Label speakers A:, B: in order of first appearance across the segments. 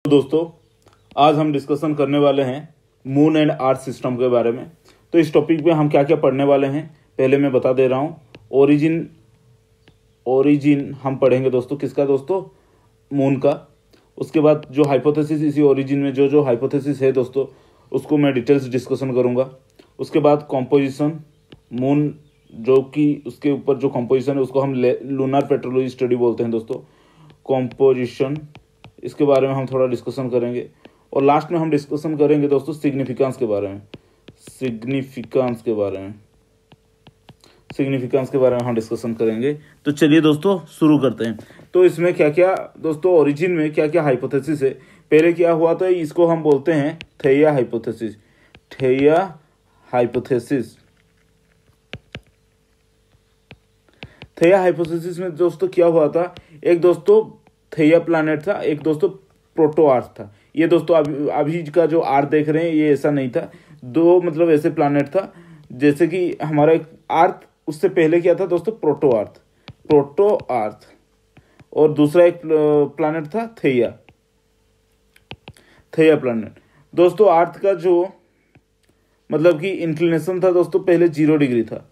A: दोस्तों, आज हम डिस्कशन करने वाले हैं मून एंड अर्थ सिस्टम के बारे में। तो इस टॉपिक में हम क्या क्या पढ़ने वाले हैं पहले मैं बता दे रहा हूँ। ओरिजिन हम पढ़ेंगे दोस्तों, किसका दोस्तों? मून का। उसके बाद जो हाइपोथेसिस, इसी ओरिजिन में जो हाइपोथेसिस है दोस्तों, उसको मैं डिटेल्स डिस्कशन करूँगा। उसके बाद कॉम्पोजिशन, मून जो कि उसके ऊपर जो कॉम्पोजिशन है उसको हम लूनर पेट्रोलॉजी स्टडी बोलते हैं दोस्तों। कॉम्पोजिशन, इसके बारे में हम थोड़ा डिस्कशन करेंगे। और लास्ट में हम डिस्कशन करेंगे दोस्तों सिग्निफिकेंस के बारे में। सिग्निफिकेंस के बारे में हम डिस्कशन करेंगे। तो चलिए दोस्तों शुरू करते हैं। तो इसमें क्या क्या दोस्तों, ओरिजिन में क्या क्या हाइपोथेसिस है। पहले क्या हुआ था, इसको हम बोलते हैं थेइया हाइपोथेसिस। थेइया हाइपोथेसिस में दोस्तों क्या हुआ था, एक दोस्तों थेइया प्लैनेट था, एक दोस्तों प्रोटो अर्थ था। ये दोस्तों अभी का जो अर्थ देख रहे हैं ये ऐसा नहीं था। दो मतलब ऐसे प्लैनेट था, जैसे कि हमारा एक अर्थ, उससे पहले क्या था दोस्तों, प्रोटो अर्थ, और दूसरा एक प्लैनेट था थेइया प्लैनेट। दोस्तों अर्थ का जो मतलब कि इंक्लिनेशन था दोस्तों, पहले 0 डिग्री था।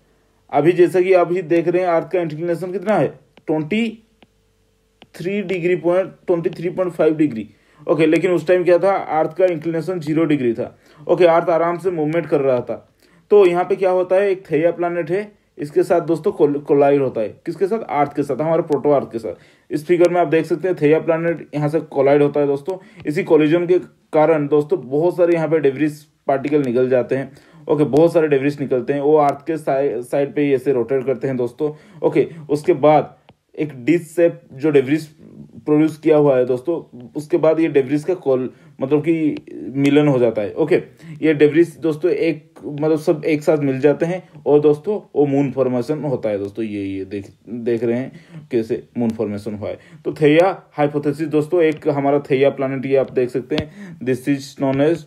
A: अभी जैसा कि अभी देख रहे हैं अर्थ का इंक्लिनेशन कितना है, 23.5 डिग्री। ओके, लेकिन उस टाइम क्या था, अर्थ का इंक्लिनेशन 0 डिग्री था। ओके, अर्थ आराम से मूवमेंट कर रहा था। तो यहाँ पे क्या होता है, एक थेइया प्लैनेट है, इसके साथ दोस्तों कोलाइड होता है। किसके साथ? अर्थ के साथ, हमारे प्रोटो अर्थ के साथ। इस फिगर में आप देख सकते हैं थेइया प्लैनेट यहाँ से कोलाइड होता है दोस्तों। इसी कोलिजन के कारण दोस्तों बहुत सारे यहाँ पे डेब्रिस पार्टिकल निकल जाते हैं। ओके, बहुत सारे डेब्रिस निकलते हैं, वो अर्थ के साइड पे ही ऐसे रोटेट करते हैं दोस्तों। ओके, उसके बाद एक डिश शेप जो डेब्रिस प्रोड्यूस किया हुआ है दोस्तों, उसके बाद ये डेब्रिस का मतलब कि मिलन हो जाता है। ओके, ये डेब्रिस दोस्तों एक मतलब सब एक साथ मिल जाते हैं और दोस्तों वो मून फॉर्मेशन होता है दोस्तों। ये देख रहे हैं कैसे मून फॉर्मेशन हुआ है। तो थेइया हाइपोथेसिस दोस्तों, एक हमारा थेइया प्लैनेट, ये आप देख सकते हैं, this is known as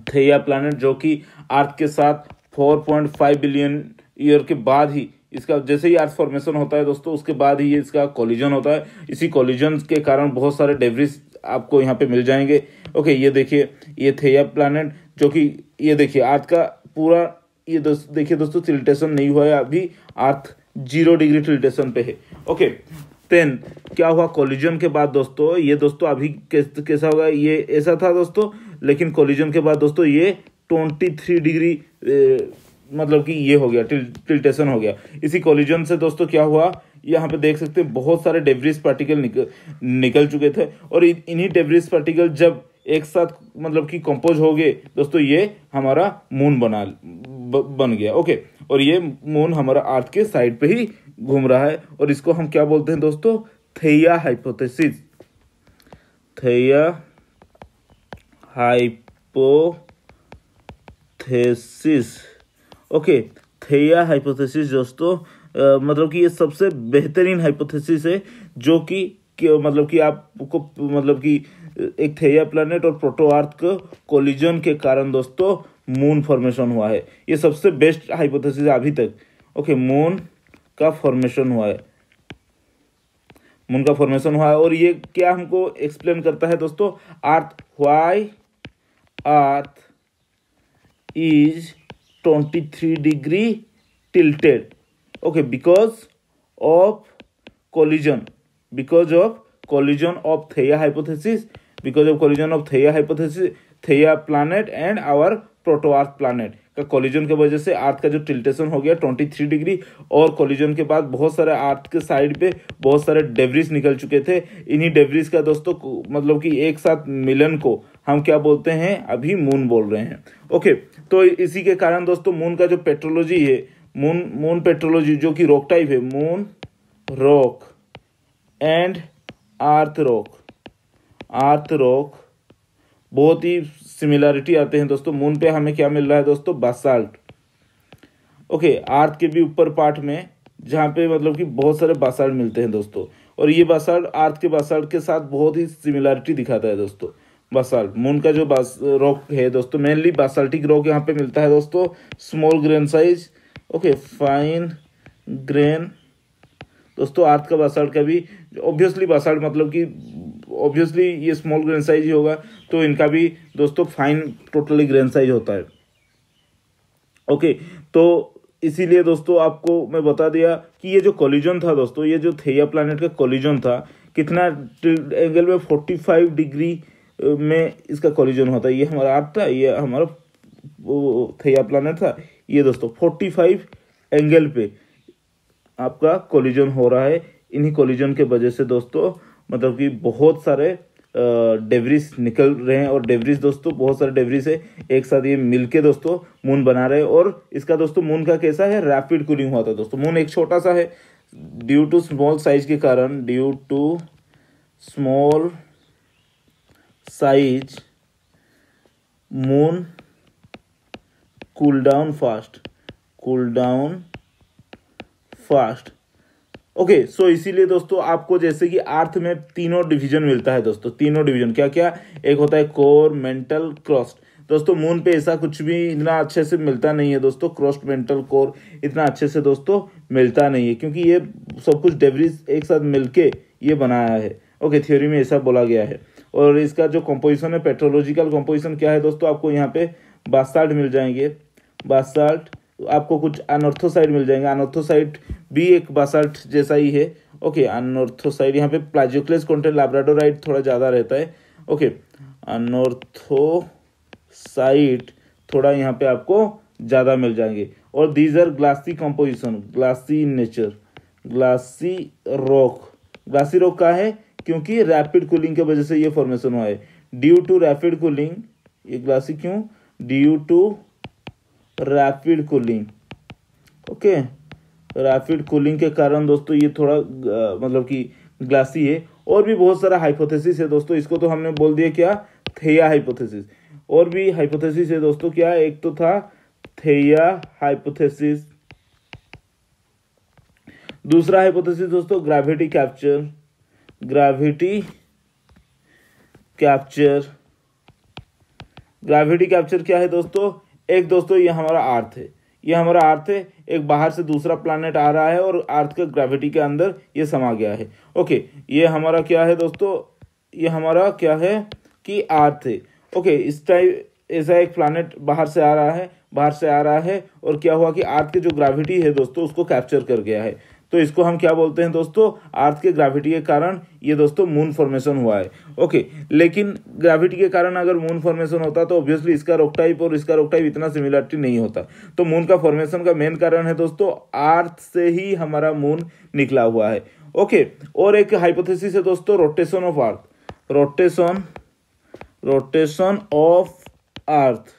A: Theia planet, जो कि अर्थ के साथ 4.5 बिलियन ईयर के बाद ही इसका, जैसे ही अर्थ फॉर्मेशन होता है दोस्तों, उसके बाद ही ये इसका कोलिजन होता है। इसी कोलिजन के कारण बहुत सारे डेब्रिस आपको यहाँ पे मिल जाएंगे। ओके, ये देखिए, ये थेइया प्लैनेट, जो कि ये देखिए अर्थ का पूरा, ये देखिए दोस्तों टिल्टेशन नहीं हुआ है अभी, अर्थ 0 डिग्री टिल्टेशन पे है। ओके, देन क्या हुआ कोलिजन के बाद दोस्तों, ये दोस्तों अभी कैसा होगा, ये ऐसा था दोस्तों, लेकिन कोलिजन के बाद दोस्तों ये 23 डिग्री मतलब कि ये हो गया, टिल्टेशन हो गया। इसी कोलिजन से दोस्तों क्या हुआ, यहाँ पे देख सकते हैं बहुत सारे डेब्रिस पार्टिकल निकल चुके थे, और इन्हीं डेब्रिस पार्टिकल जब एक साथ मतलब कि कंपोज हो गए दोस्तों, ये हमारा मून बन गया। ओके, और ये मून हमारा अर्थ के साइड पे ही घूम रहा है, और इसको हम क्या बोलते हैं दोस्तों, थेइया हाइपोथेसिस। ओके, थेइया हाइपोथेसिस दोस्तों मतलब कि ये सबसे बेहतरीन हाइपोथेसिस है, जो कि मतलब कि आपको मतलब कि एक थेइया प्लैनेट और प्रोटो अर्थ को कोलिजन के कारण दोस्तों मून फॉर्मेशन हुआ है। ये सबसे बेस्ट हाइपोथेसिस है अभी तक। ओके, मून का फॉर्मेशन हुआ है, और ये क्या हमको एक्सप्लेन करता है दोस्तों, why earth is 23 degree tilted. Okay, because of collision of Theia hypothesis, Theia planet and our proto earth planet का कोलिजन की वजह से अर्थ का जो टिल्टेशन हो गया 23 डिग्री, और कोलिजन के बाद बहुत सारे अर्थ के साइड पे बहुत सारे डेब्रिस निकल चुके थे। इन्हीं डेब्रिस का दोस्तों मतलब कि एक साथ मिलन को हम क्या बोलते हैं, अभी मून बोल रहे हैं। ओके, तो इसी के कारण दोस्तों मून का जो पेट्रोलॉजी है, मून पेट्रोलॉजी जो कि रॉक टाइप है, moon rock and earth rock बहुत ही सिमिलरिटी आते हैं दोस्तों। मून पे हमें क्या मिल रहा है दोस्तों, बासाल्ट। ओके, अर्थ के भी ऊपर पार्ट में जहाँ पे मतलब कि बहुत सारे बासाल्ट मिलते हैं दोस्तों, और ये बासाल्ट अर्थ के बासाल्ट के साथ बहुत ही सिमिलरिटी दिखाता है दोस्तों। बासाल्ट, मून का जो रॉक है दोस्तों, मेनली बासाल्टिक रॉक यहाँ पे मिलता है दोस्तों, small grain size. Okay, fine grain दोस्तों। अर्थ का बासाल्ट का भी ऑब्वियसली बासाल्ट मतलब कि ऑब्वियसली ये स्मॉल ग्रेन साइज ही होगा, तो इनका भी दोस्तों फाइन टोटली ग्रेन साइज होता है। ओके, तो इसीलिए दोस्तों आपको मैं बता दिया कि ये जो कोलिजन था दोस्तों, ये जो थेया प्लैनेट का कोलिजन था, कितना एंगल में 45 डिग्री में इसका कोलिजन होता है। ये हमारा अर्थ था, ये हमारा थेया प्लैनेट था, ये दोस्तों 45 एंगल पे आपका कोलिजन हो रहा है। इन्हीं कोलिजन के वजह से दोस्तों मतलब कि बहुत सारे डेब्रिस निकल रहे हैं, और डेब्रिस दोस्तों बहुत सारे डेब्रिस है एक साथ ये मिलके दोस्तों मून बना रहे हैं। और इसका दोस्तों मून का कैसा है, रैपिड कूलिंग हुआ था दोस्तों। मून एक छोटा सा है, ड्यू टू स्मॉल साइज के कारण, due to small size moon cool down fast. Okay, so इसीलिए दोस्तों आपको जैसे कि अर्थ में तीनों डिवीजन मिलता है दोस्तों, तीनों डिवीजन क्या क्या, एक होता है कोर, मेंटल, क्रस्ट। दोस्तों मून पे ऐसा कुछ भी इतना अच्छे से मिलता नहीं है दोस्तों, क्रस्ट, मेंटल, कोर इतना अच्छे से दोस्तों मिलता नहीं है, क्योंकि ये सब कुछ डेब्रिस एक साथ मिलके ये बनाया है। ओके, थ्योरी में ऐसा बोला गया है। और इसका जो कंपोजिशन है, पेट्रोलॉजिकल कंपोजिशन क्या है दोस्तों, आपको यहाँ पे बासाल्ट मिल जाएंगे, बासाल्ट, आपको कुछ अनऑर्थोसाइड मिल जाएंगे। अनऑर्थोसाइड भी एक बासाल्ट जैसा ही है। ओके, अनऑर्थोसाइड यहाँ पे प्लाजियोक्लेस कंटेंट लैब्राडोराइट थोड़ा ज़्यादा रहता है। ओके, अनऑर्थोसाइड थोड़ा यहाँ पे आपको ज़्यादा मिल जाएंगे। और these are glassy composition, glassy in nature, glassy rock का है क्योंकि रैपिड कूलिंग की वजह से ये फॉर्मेशन हुआ है। ड्यू टू रैपिड कूलिंग, ये ग्लासी क्यों, due to rapid cooling. Okay, rapid cooling के कारण दोस्तों ये थोड़ा मतलब कि ग्लासी है। और भी बहुत सारा हाइपोथेसिस है दोस्तों, इसको तो हमने बोल दिया क्या, थेया हाइपोथेसिस। और भी हाइपोथेसिस है दोस्तों, क्या, एक तो था थेया हाइपोथेसिस, दूसरा हाइपोथेसिस दोस्तों ग्रेविटी कैप्चर। ग्रेविटी कैप्चर क्या है दोस्तों, एक दोस्तों ये हमारा अर्थ है, ये हमारा अर्थ है, एक बाहर से दूसरा प्लैनेट आ रहा है और अर्थ के ग्रेविटी के अंदर ये समा गया है। ओके, ये हमारा क्या है दोस्तों, ये हमारा क्या है कि अर्थ है। ओके, इस टाइप ऐसा एक प्लैनेट बाहर से आ रहा है और क्या हुआ कि अर्थ की जो ग्रेविटी है दोस्तों उसको कैप्चर कर गया है। तो इसको हम क्या बोलते हैं दोस्तों, अर्थ के ग्रेविटी के कारण ये दोस्तों मून फॉर्मेशन हुआ है। ओके, लेकिन ग्रेविटी के कारण अगर मून फॉर्मेशन होता तो ऑब्वियसली इसका रॉक टाइप और इसका रॉक टाइप इतना सिमिलरिटी नहीं होता। तो मून का फॉर्मेशन का मेन कारण है दोस्तों अर्थ से ही हमारा मून निकला हुआ है। ओके, और एक हाइपोथेसिस है दोस्तों rotation of earth, rotation of earth,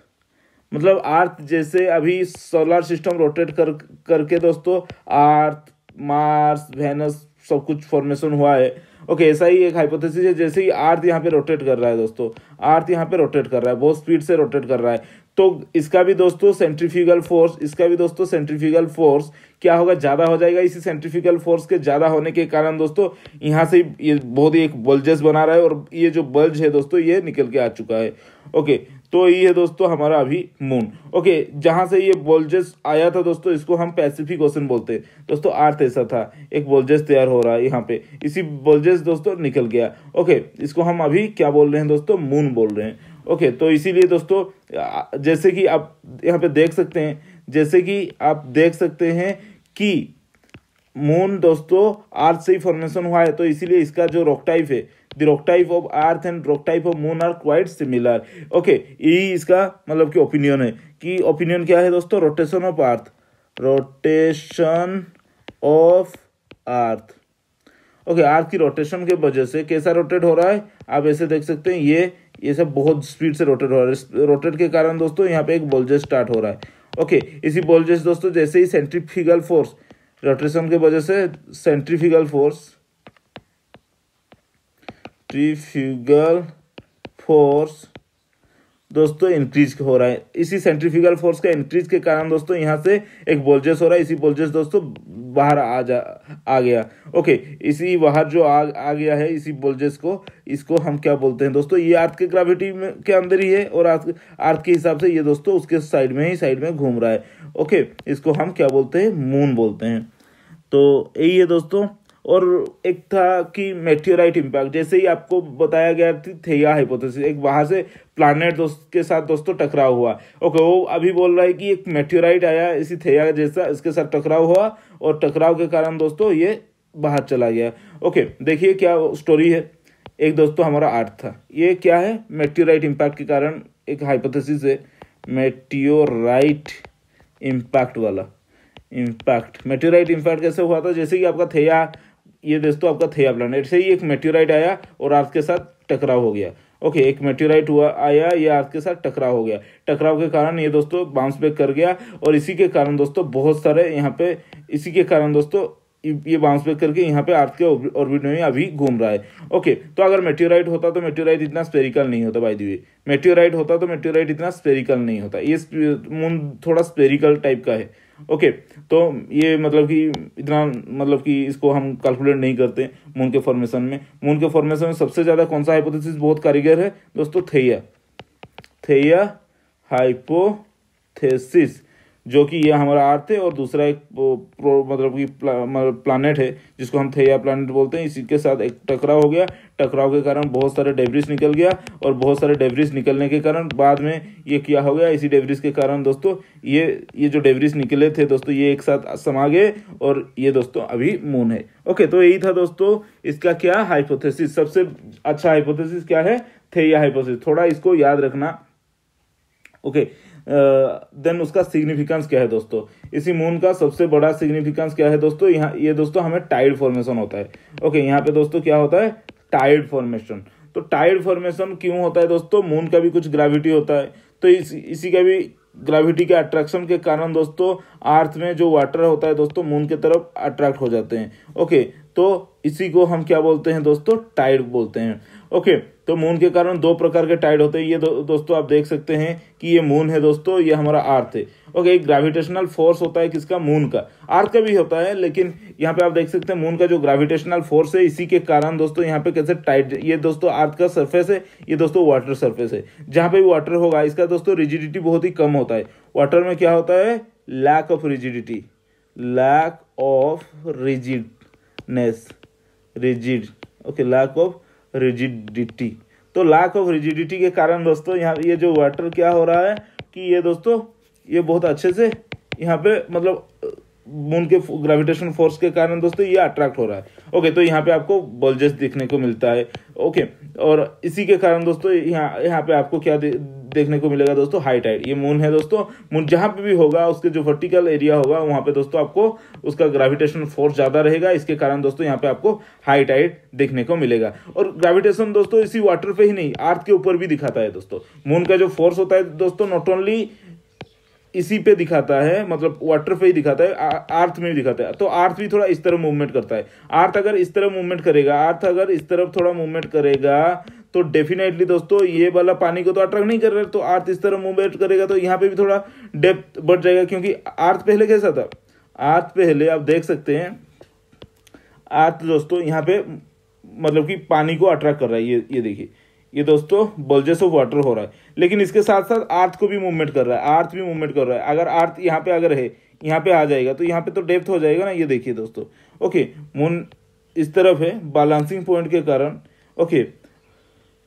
A: मतलब अर्थ जैसे अभी सोलर सिस्टम रोटेट करके दोस्तों अर्थ, मार्स, वेनस सब कुछ फॉर्मेशन हुआ है। ओके, ऐसा ही एक हाइपोथेसिस है, जैसे ही अर्थ यहाँ पे रोटेट कर रहा है दोस्तों, अर्थ यहाँ पे रोटेट कर रहा है, बहुत स्पीड से रोटेट कर रहा है, तो इसका भी दोस्तों सेंट्रीफ्यूगल फोर्स क्या होगा, ज़्यादा हो जाएगा। इसी सेंट्रीफ्यूगल फोर्स के ज़्यादा होने के कारण दोस्तों यहाँ से ये बहुत ही एक बल्जेस बना रहा है, और ये जो बल्ज है दोस्तों ये निकल के आ चुका है। ओके, तो ये है दोस्तों हमारा अभी मून। ओके, जहाँ से ये बल्जेस आया था दोस्तों इसको हम पैसिफिक ओशन बोलते हैं दोस्तों। अर्थ ऐसा था, एक बल्जेस तैयार हो रहा है यहाँ पे, इसी बल्जेस दोस्तों निकल गया। ओके, इसको हम अभी क्या बोल रहे हैं दोस्तों, मून बोल रहे हैं। ओके, तो इसीलिए दोस्तों जैसे कि आप यहाँ पे देख सकते हैं कि मून दोस्तों अर्थ से ही फॉर्मेशन हुआ है, तो इसीलिए इसका जो रॉक टाइप है, the rock type of earth and rock type of moon are quite similar. Okay, यही इसका मतलब कि ओपिनियन है। कि ओपिनियन क्या है दोस्तों, रोटेशन ऑफ अर्थ। ओके, अर्थ की रोटेशन के वजह से कैसा रोटेट हो रहा है, आप ऐसे देख सकते हैं, ये सब बहुत स्पीड से रोटेट हो रहा है। रोटेट के कारण दोस्तों यहाँ पे एक बल्जेस स्टार्ट हो रहा है। ओके, इसी बल्जेस दोस्तों जैसे ही सेंट्रीफ्यूगल फोर्स, रोटेशन के वजह से सेंट्रीफ्यूगल फोर्स दोस्तों इंक्रीज हो रहा है। इसी सेंट्रीफ्यूगल फोर्स का इंक्रीज के कारण दोस्तों यहाँ से एक बल्जेस हो रहा है, इसी बल्जेस दोस्तों बाहर आ गया। ओके, इसी बाहर जो आ गया है, इसी बल्जेस को, इसको हम क्या बोलते हैं दोस्तों, ये अर्थ के ग्रेविटी के अंदर ही है, और अर्थ के हिसाब से ये दोस्तों उसके साइड में घूम रहा है। ओके, इसको हम क्या बोलते हैं, मून बोलते हैं। तो यही है दोस्तों। और एक था कि मेटियोराइट इम्पैक्ट, जैसे ही आपको बताया गया थी थेया हाइपोथेसिस, एक वहां से प्लैनेट के साथ दोस्तों टकराव हुआ। ओके, वो अभी बोल रहा है कि एक मेटियोराइट आया इसी थेया जैसा, इसके साथ टकराव हुआ और टकराव के कारण दोस्तों ये बाहर चला गया। ओके, देखिए क्या स्टोरी है। एक दोस्तों हमारा अर्थ था, ये क्या है, मेटियोराइट इम्पैक्ट के कारण एक हाइपोथेसिस है, मेटियोराइट इम्पैक्ट वाला। इम्पैक्ट मेटियोराइट इम्पैक्ट कैसे हुआ था, जैसे कि आपका थेया, ये दोस्तों आपका थेया प्लैनेट से ही एक मेटियोराइट आया और अर्थ के साथ टकराव हो गया। ओके, एक मेटियोराइट हुआ आया, ये अर्थ के साथ टकराव हो गया, टकराव के कारण ये दोस्तों बाउंस बैक कर गया और इसी के कारण दोस्तों बहुत सारे यहाँ पे, इसी के कारण दोस्तों ये बाउंस बैक करके यहाँ पे अर्थ के ऑर्बिट में अभी घूम रहा है। ओके, तो अगर मेटियोराइट होता तो मेटियोराइट इतना स्पेरिकल नहीं होता, बाय द वे मेटियोराइट होता तो मेटियोराइट इतना स्पेरिकल नहीं होता, ये मून थोड़ा स्पेरिकल टाइप का है। ओके, तो ये मतलब कि इतना, मतलब कि इसको हम कैलकुलेट नहीं करते मून के फॉर्मेशन में। मून के फॉर्मेशन में सबसे ज्यादा कौन सा हाइपोथेसिस बहुत कारीगर है दोस्तों, थेया हाइपोथेसिस, जो कि ये हमारा अर्थ है और दूसरा एक मतलब कि प्लैनेट है जिसको हम थेया प्लैनेट बोलते हैं, इसी के साथ एक टकराव हो गया। टकराव के कारण बहुत सारे डेब्रिस निकल गया और बहुत सारे डेब्रिस निकलने के कारण बाद में ये क्या हो गया, इसी डेब्रिस के कारण दोस्तों ये जो डेब्रिस निकले थे दोस्तों ये एक साथ समा गए और ये दोस्तों अभी मून है। ओके, तो यही था दोस्तों इसका क्या हाइपोथेसिस। सबसे अच्छा हाइपोथेसिस क्या है, थेया हाइपोथेसिस, थोड़ा इसको याद रखना। ओके, देन उसका सिग्निफिकेंस क्या है दोस्तों, इसी मून का सबसे बड़ा सिग्निफिकेंस क्या है दोस्तों, यहाँ ये दोस्तों हमें टाइड फॉर्मेशन होता है। ओके, यहाँ पे दोस्तों क्या होता है, टाइड फॉर्मेशन। तो टाइड फॉर्मेशन क्यों होता है दोस्तों, मून का भी कुछ ग्रेविटी होता है, तो इसी का भी ग्रेविटी के अट्रैक्शन के कारण दोस्तों अर्थ में जो वाटर होता है दोस्तों मून की तरफ अट्रैक्ट हो जाते हैं। ओके, तो इसी को हम क्या बोलते हैं दोस्तों, टाइड बोलते हैं। ओके, तो मून के कारण दो प्रकार के टाइड होते हैं, ये दोस्तों आप देख सकते हैं कि ये मून है दोस्तों, ये हमारा अर्थ है। ओके, एक ग्रेविटेशनल फोर्स होता है किसका, मून का, अर्थ का भी होता है, लेकिन यहाँ पे आप देख सकते हैं मून का जो ग्रेविटेशनल फोर्स है, इसी के कारण दोस्तों यहाँ पे कैसे टाइड, ये दोस्तों अर्थ का सरफेस है, ये दोस्तों वाटर सरफेस है, जहाँ पे भी वाटर होगा इसका दोस्तों रिजिडिटी बहुत ही कम होता है। वाटर में क्या होता है, lack of rigidity, lack of rigidness, rigid, okay, lack of rigidity. तो लैक ऑफ रिजिडिटी के कारण दोस्तों यहाँ ये जो वाटर क्या हो रहा है कि ये दोस्तों ये बहुत अच्छे से यहाँ पे मतलब मून के ग्रेविटेशन फोर्स के कारण दोस्तों ये अट्रैक्ट हो रहा है। ओके, तो यहाँ पे आपको बल्जेस देखने को मिलता है। ओके, और इसी के कारण दोस्तों यहाँ पे आपको क्या देखने को मिलेगा दोस्तों, हाई टाइड। ये मून है दोस्तों, मून जहाँ पे भी होगा उसके जो वर्टिकल एरिया होगा वहाँ पे दोस्तों आपको उसका ग्रेविटेशन फोर्स ज्यादा रहेगा, इसके कारण दोस्तों यहाँ पे आपको हाई टाइड देखने को मिलेगा। और ग्रेविटेशन दोस्तों इसी वाटर पे ही नहीं, अर्थ के ऊपर भी दिखाता है दोस्तों। मून का जो फोर्स होता है दोस्तों नॉट ओनली इसी पे दिखाता है, मतलब वाटर पे ही दिखाता है, अर्थ में भी दिखाता है। तो अर्थ भी थोड़ा इस तरह मूवमेंट करता है। अर्थ अगर इस तरह मूवमेंट करेगा, अर्थ अगर इस तरफ थोड़ा मूवमेंट करेगा तो डेफिनेटली दोस्तों ये वाला पानी को तो अट्रैक्ट नहीं कर रहा है, तो अर्थ इस तरह मूवमेंट करेगा तो यहाँ पे भी थोड़ा डेप्थ बढ़ जाएगा, क्योंकि अर्थ पहले कैसा था, अर्थ पहले आप देख सकते हैं, अर्थ दोस्तों यहाँ पे मतलब कि पानी को अट्रैक्ट कर रहा है। ये देखिए, ये दोस्तों बल्जेस ऑफ वाटर हो रहा है, लेकिन इसके साथ साथ अर्थ को भी मूवमेंट कर रहा है, अर्थ भी मूवमेंट कर रहा है। अगर अर्थ यहाँ पे अगर है, यहाँ पे आ जाएगा तो यहाँ पे तो डेप्थ हो जाएगा ना, ये देखिए दोस्तों। ओके, मून इस तरफ है बैलेंसिंग पॉइंट के कारण। ओके,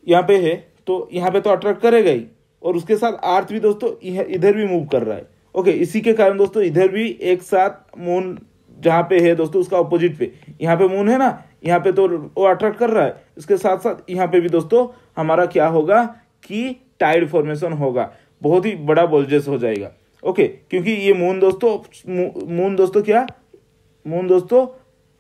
A: यहाँ पे है तो यहाँ पे तो अट्रैक्ट करेगा ही, और उसके साथ अर्थ भी दोस्तों इधर भी मूव कर रहा है। ओके, इसी के कारण दोस्तों इधर भी एक साथ मून जहाँ पे है दोस्तों उसका अपोजिट पे, यहाँ पे मून है ना, यहाँ पे तो वो अट्रैक्ट कर रहा है, इसके साथ साथ यहाँ पे भी दोस्तों हमारा क्या होगा कि टाइड फॉर्मेशन होगा, बहुत ही बड़ा बल्जेस हो जाएगा। ओके, क्योंकि ये मून दोस्तों क्या, मून दोस्तों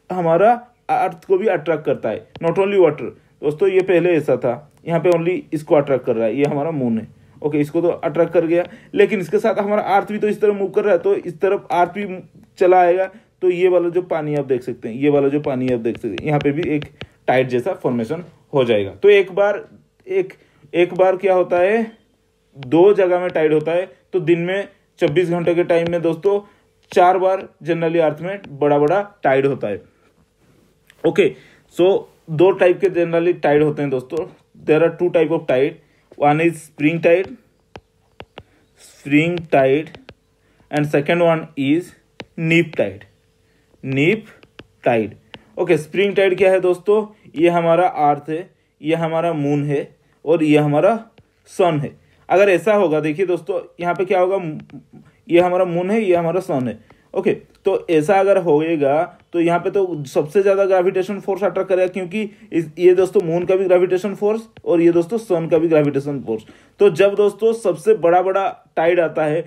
A: हमारा अर्थ को भी अट्रैक्ट करता है, नॉट ओनली वाटर दोस्तों। ये पहले ऐसा था, यहाँ पे ओनली इसको अट्रैक्ट कर रहा है, ये हमारा मून है। ओके, इसको तो अट्रैक्ट कर गया, लेकिन इसके साथ हमारा अर्थ भी तो इस तरफ मूव कर रहा है, तो इस तरफ अर्थ भी चला आएगा, तो ये वाला जो पानी आप देख सकते हैं, ये वाला जो पानी आप देख सकते हैं, यहाँ पे भी एक टाइड जैसा फॉर्मेशन हो जाएगा। तो एक बार क्या होता है, दो जगह में टाइड होता है, तो दिन में 24 घंटे के टाइम में दोस्तों 4 बार जनरली अर्थ में बड़ा टाइड होता है। ओके, सो 2 टाइप के जनरली टाइड होते हैं दोस्तों। There are 2 type of tide, one is spring tide and second one is neap tide. Okay, spring tide क्या है दोस्तों, ये हमारा अर्थ है, ये हमारा मून है और ये हमारा सन है। अगर ऐसा होगा, देखिए दोस्तों यहाँ पे क्या होगा, ये हमारा मून है, ये हमारा सन है। ओके, तो ऐसा अगर होएगा तो यहाँ पे तो सबसे ज़्यादा ग्रेविटेशन फोर्स अट्रैक्ट करेगा, क्योंकि ये दोस्तों मून का भी ग्रेविटेशन फोर्स और ये दोस्तों सन का भी ग्रेविटेशन फोर्स। तो जब दोस्तों सबसे बड़ा बड़ा टाइड आता है,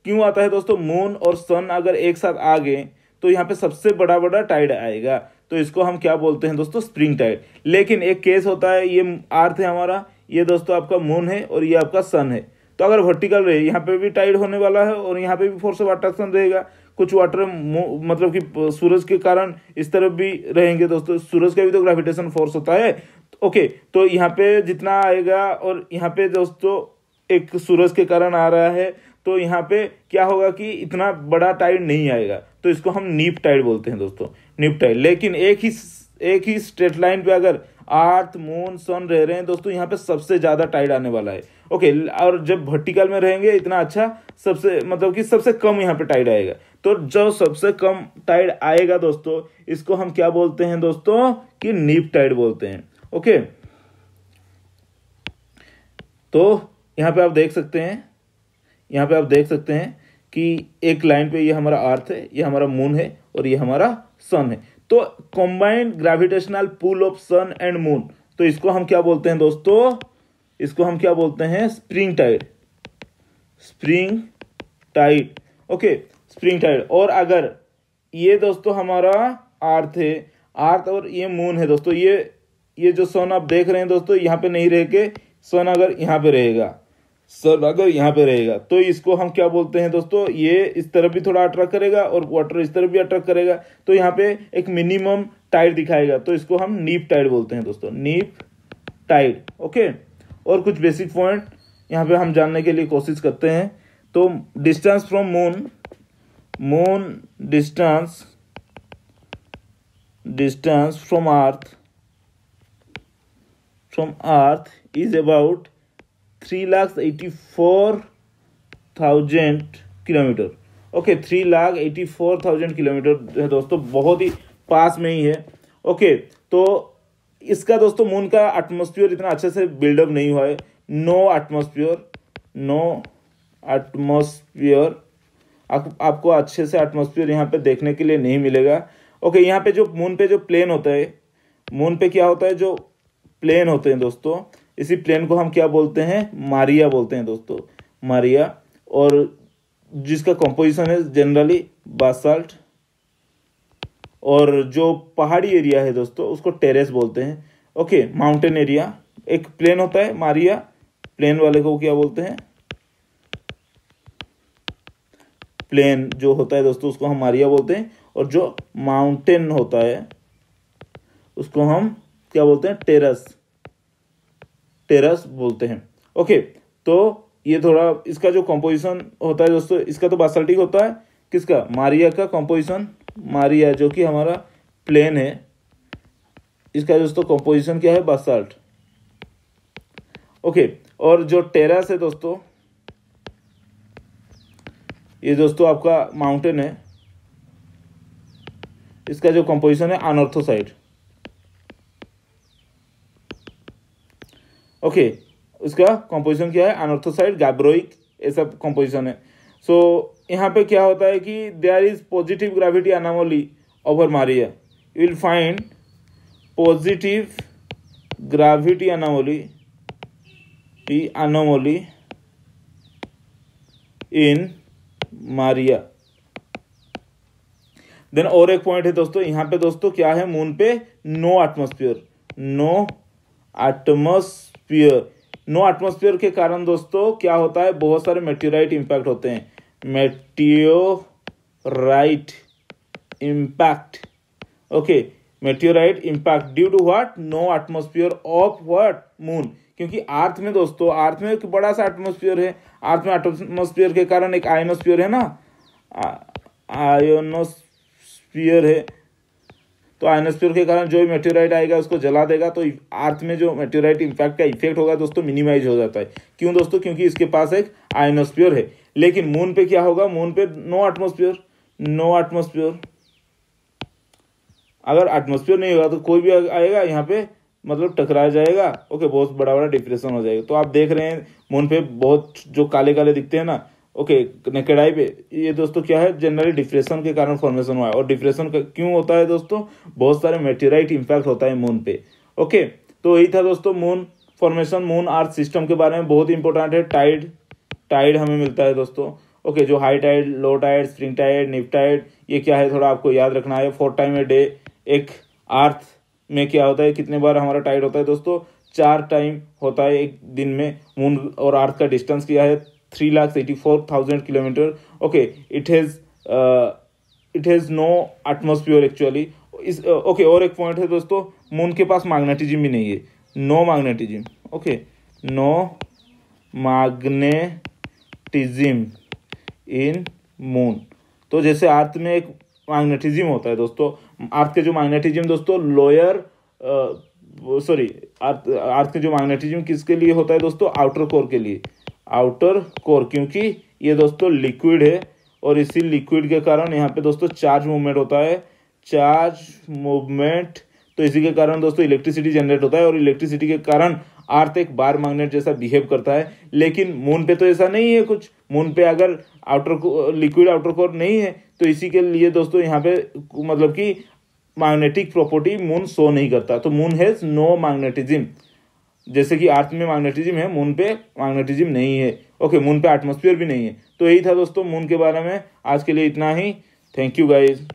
A: क्यों आता है दोस्तों, मून और सन अगर एक साथ आ गए तो यहाँ पे सबसे बड़ा बड़ा टाइड आएगा, तो इसको हम क्या बोलते हैं दोस्तों, स्प्रिंग टाइड। लेकिन एक केस होता है, ये अर्थ है हमारा, ये दोस्तों आपका मून है और ये आपका सन है। तो अगर वर्टिकल रहे, यहाँ पे भी टाइड होने वाला है और यहाँ पे भी फोर्स ऑफ अट्रैक्शन रहेगा। कुछ वाटर मतलब कि सूरज के कारण इस तरफ भी रहेंगे दोस्तों, सूरज का भी तो ग्रेविटेशन फोर्स होता है। ओके, तो यहाँ पे जितना आएगा और यहाँ पे दोस्तों एक सूरज के कारण आ रहा है, तो यहाँ पे क्या होगा कि इतना बड़ा टाइड नहीं आएगा, तो इसको हम नीप टाइड बोलते हैं दोस्तों, नीप टाइड। लेकिन एक ही स्ट्रेट लाइन पे अगर अर्थ मून सन रह रहे हैं दोस्तों, यहाँ पे सबसे ज्यादा टाइड आने वाला है। ओके, और जब वर्टिकल में रहेंगे इतना अच्छा, सबसे मतलब कि सबसे कम यहाँ पे टाइड आएगा। तो जो सबसे कम टाइड आएगा दोस्तों, इसको हम क्या बोलते हैं दोस्तों, कि नीप टाइड बोलते हैं। ओके, तो यहाँ पे आप देख सकते हैं, यहाँ पे आप देख सकते हैं कि एक लाइन पे ये हमारा अर्थ है, ये हमारा मून है और ये हमारा सन है। तो combined gravitational pull of sun and moon, तो इसको हम क्या बोलते हैं दोस्तों, इसको हम क्या बोलते हैं, spring tide, spring tide. Okay, spring tide. और अगर ये दोस्तों हमारा अर्थ है, अर्थ और ये मून है दोस्तों, ये जो सन आप देख रहे हैं दोस्तों, यहाँ पे नहीं रह के सन अगर यहाँ पे रहेगा, सन अगर यहाँ पे रहेगा, तो इसको हम क्या बोलते हैं दोस्तों, ये इस तरफ भी थोड़ा अट्रैक्ट करेगा और वाटर इस तरफ भी अट्रैक्ट करेगा, तो यहाँ पे एक मिनिमम टाइड दिखाएगा, तो इसको हम नीप टाइड बोलते हैं दोस्तों, नीप टाइड। ओके, और कुछ बेसिक पॉइंट यहाँ पे हम जानने के लिए कोशिश करते हैं। तो distance from moon distance from earth is about 3,84,000 kilometre. Okay, 3,84,000 kilometre है दोस्तों, बहुत ही पास में ही है। ओके, तो इसका दोस्तों मून का एटमॉस्फेयर इतना अच्छे से बिल्डअप नहीं हुआ है, नो एटमॉस्फेयर आपको अच्छे से एटमॉस्फेयर यहाँ पे देखने के लिए नहीं मिलेगा। ओके, यहाँ पे जो मून पे जो प्लेन होता है, मून पे क्या होता है, जो प्लेन होते हैं दोस्तों, इसी प्लेन को हम क्या बोलते हैं, मारिया बोलते हैं दोस्तों, मारिया। और जिसका कंपोजिशन है जनरली बासाल्ट, और जो पहाड़ी एरिया है दोस्तों उसको टेरेस बोलते हैं। ओके, माउंटेन एरिया, एक प्लेन होता है मारिया, प्लेन वाले को क्या बोलते हैं, प्लेन जो होता है दोस्तों उसको हम मारिया बोलते हैं, और जो माउंटेन होता है उसको हम क्या बोलते हैं, टेरस बोलते हैं। ओके, तो ये थोड़ा इसका जो कंपोजिशन होता है दोस्तों, इसका तो बासाल्टिक होता है, किसका, मारिया का कंपोजिशन, मारिया जो कि हमारा प्लेन है, इसका दोस्तों कंपोजिशन क्या है, बासाल्ट। ओके, और जो टेरेस है दोस्तों, ये दोस्तों आपका माउंटेन है, इसका जो कंपोजिशन है अनऑर्थोसाइड। ओके, उसका कंपोजिशन क्या है, अनऑर्थोसाइड, गैब्रोइक, ये सब कंपोजिशन है। सो यहाँ पे क्या होता है कि there is positive gravity anomaly over maria, you will find positive gravity anomaly in maria. Then और एक पॉइंट है दोस्तों, यहाँ पे दोस्तों क्या है, मून पे नो एटमॉस्फेयर के कारण दोस्तों क्या होता है, बहुत सारे मेटेओराइट इम्पैक्ट होते हैं, meteorite impact due to what, no atmosphere of what, moon. क्योंकि अर्थ में दोस्तों, अर्थ में एक बड़ा सा एटमॉस्फेयर है, अर्थ में एटमॉस्फेयर के कारण एक आयोनोस्फीयर है ना, आयोनोस्फीयर है, तो आयोनोस्फीयर के कारण जो मेटेओराइट आएगा उसको जला देगा, तो अर्थ में जो मेटेओराइट इम्पैक्ट का इफेक्ट होगा दोस्तों मिनिमाइज हो जाता है। क्यों दोस्तों, क्योंकि इसके पास एक आयोनोस्फीयर है। लेकिन मून पे क्या होगा, मून पे नो एटमॉस्फेयर, अगर एटमॉस्फेयर नहीं होगा तो कोई भी आएगा यहाँ पे मतलब टकरा जाएगा। ओके, बहुत बड़ा बड़ा डिप्रेशन हो जाएगा। तो आप देख रहे हैं मून पे बहुत जो काले काले दिखते हैं ना, ओके, नेकेड आई पे, ये दोस्तों क्या है, जनरली डिप्रेशन के कारण फॉर्मेशन हुआ है। और डिप्रेशन क्यों होता है दोस्तों, बहुत सारे मेटेराइट इम्पैक्ट होता है मून पे। ओके, तो यही था दोस्तों moon formation, moon earth system के बारे में बहुत इंपॉर्टेंट है। टाइड हमें मिलता है दोस्तों। ओके, जो high tide, low tide, spring tide, neap tide, ये क्या है थोड़ा आपको याद रखना है। 4 टाइम ए डे। एक अर्थ में क्या होता है, कितने बार हमारा टाइड होता है दोस्तों, 4 टाइम होता है एक दिन में। मून और अर्थ का डिस्टेंस क्या है, 3,84,000 kilometre. Okay, it has no atmosphere actually. Okay, और एक पॉइंट है दोस्तों, मून के पास मैग्नेटिज्म भी नहीं है, no magnetism. Okay, no magnetism in moon. तो जैसे अर्थ में एक मैग्नेटिज्म होता है दोस्तों, अर्थ के जो मैग्नेटिज्म दोस्तों लोअर अर्थ के जो मैग्नेटिज्म किसके लिए होता है दोस्तों, आउटर कोर के लिए। आउटर कोर, क्योंकि ये दोस्तों लिक्विड है और इसी लिक्विड के कारण यहाँ पे दोस्तों चार्ज मूवमेंट होता है। चार्ज मूवमेंट, तो इसी के कारण दोस्तों इलेक्ट्रिसिटी जनरेट होता है और इलेक्ट्रिसिटी के कारण अर्थ एक बार मैग्नेट जैसा बिहेव करता है। लेकिन मून पे तो ऐसा नहीं है कुछ। मून पे अगर लिक्विड आउटर कोर नहीं है तो इसी के लिए दोस्तों यहाँ पे मतलब कि मैग्नेटिक प्रॉपर्टी मून शो नहीं करता। तो मून हैज नो मैग्नेटिज्म। जैसे कि अर्थ में मैग्नेटिज्म है, मून पे मैग्नेटिज्म नहीं है। ओके, मून पे एटमॉस्फेयर भी नहीं है। तो यही था दोस्तों मून के बारे में। आज के लिए इतना ही। Thank you guys.